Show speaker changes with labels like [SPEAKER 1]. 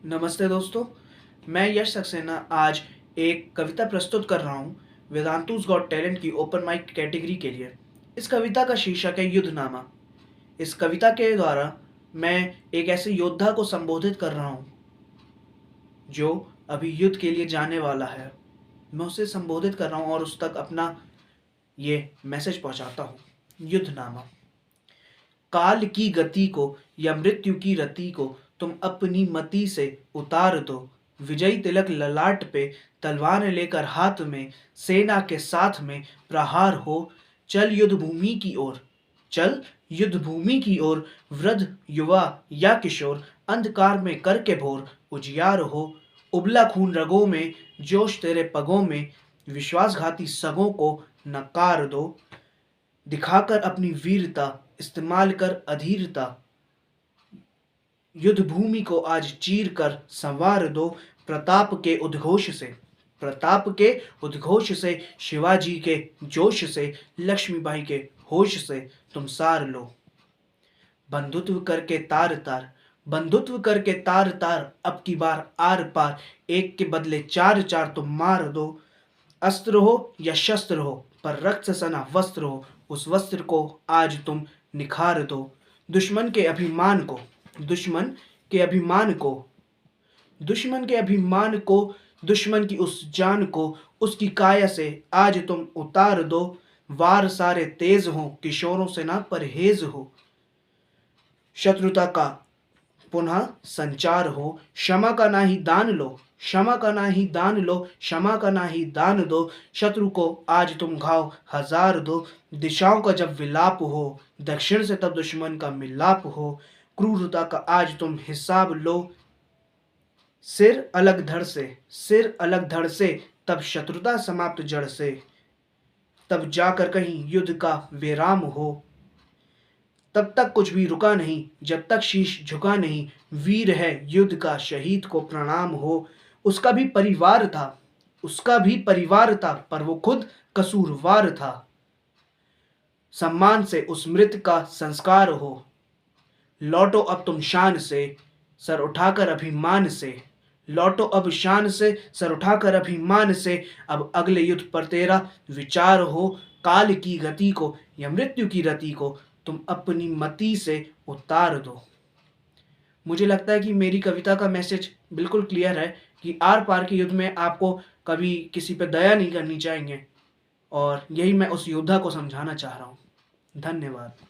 [SPEAKER 1] नमस्ते दोस्तों, मैं यश सक्सेना आज एक कविता प्रस्तुत कर रहा हूँ वेदांतुस गॉट टैलेंट की ओपन माइक कैटेगरी के लिए। इस कविता का शीर्षक है युद्धनामा। इस कविता के द्वारा मैं एक ऐसे योद्धा को संबोधित कर रहा हूँ जो अभी युद्ध के लिए जाने वाला है। मैं उसे संबोधित कर रहा हूँ और उस तक अपना ये मैसेज पहुँचाता हूँ। युद्धनामा। काल की गति को या मृत्यु की रति को तुम अपनी मति से उतार दो। विजयी तिलक ललाट पे, तलवार लेकर हाथ में, सेना के साथ में प्रहार हो। चल युद्ध भूमि की ओर, चल युद्ध भूमि की ओर। वृद्ध युवा या किशोर अंधकार में करके भोर उजियार हो। उबला खून रगों में, जोश तेरे पगों में, विश्वासघाती सगों को नकार दो। दिखाकर अपनी वीरता, इस्तेमाल कर अधीरता। युद्ध भूमि को आज चीर कर संवार दो। प्रताप के उद्घोष से, प्रताप के उद्घोष से, शिवाजी के जोश से, लक्ष्मीबाई के होश से तुम सार लो। बंधुत्व करके तार तार, बंधुत्व करके तार तार, अब की बार आर पार। एक के बदले चार चार तुम मार दो। अस्त्र हो या शस्त्र हो, पर रक्त सना वस्त्र हो, उस वस्त्र को आज तुम निखार दो। दुश्मन के अभिमान को, दुश्मन के अभिमान को, दुश्मन के अभिमान को, दुश्मन की उस जान को उसकी काया से आज तुम उतार दो। वार सारे तेज हो, किशोरों से ना परहेज हो। शत्रुता का पुनः संचार हो। क्षमा का ना ही दान लो, क्षमा का ना ही दान लो, क्षमा का ना ही दान दो। शत्रु को आज तुम घाव हजार दो। दिशाओं का जब विलाप हो, दक्षिण से तब दुश्मन का मिलाप हो। क्रूरता का आज तुम हिसाब लो। सिर अलग धड़ से, सिर अलग धड़ से, तब शत्रुता समाप्त जड़ से। तब जाकर कहीं युद्ध का विराम हो। तब तक कुछ भी रुका नहीं, जब तक शीश झुका नहीं। वीर है युद्ध का, शहीद को प्रणाम हो। उसका भी परिवार था, उसका भी परिवार था, पर वो खुद कसूरवार था। सम्मान से उस मृत का संस्कार हो। लौटो अब तुम शान से, सर उठाकर अभिमान से। लौटो अब शान से, सर उठाकर अभिमान से। अब अगले युद्ध पर तेरा विचार हो। काल की गति को या मृत्यु की रति को तुम अपनी मति से उतार दो। मुझे लगता है कि मेरी कविता का मैसेज बिल्कुल क्लियर है कि आर पार के युद्ध में आपको कभी किसी पर दया नहीं करनी चाहिए, और यही मैं उस योद्धा को समझाना चाह रहा हूँ। धन्यवाद।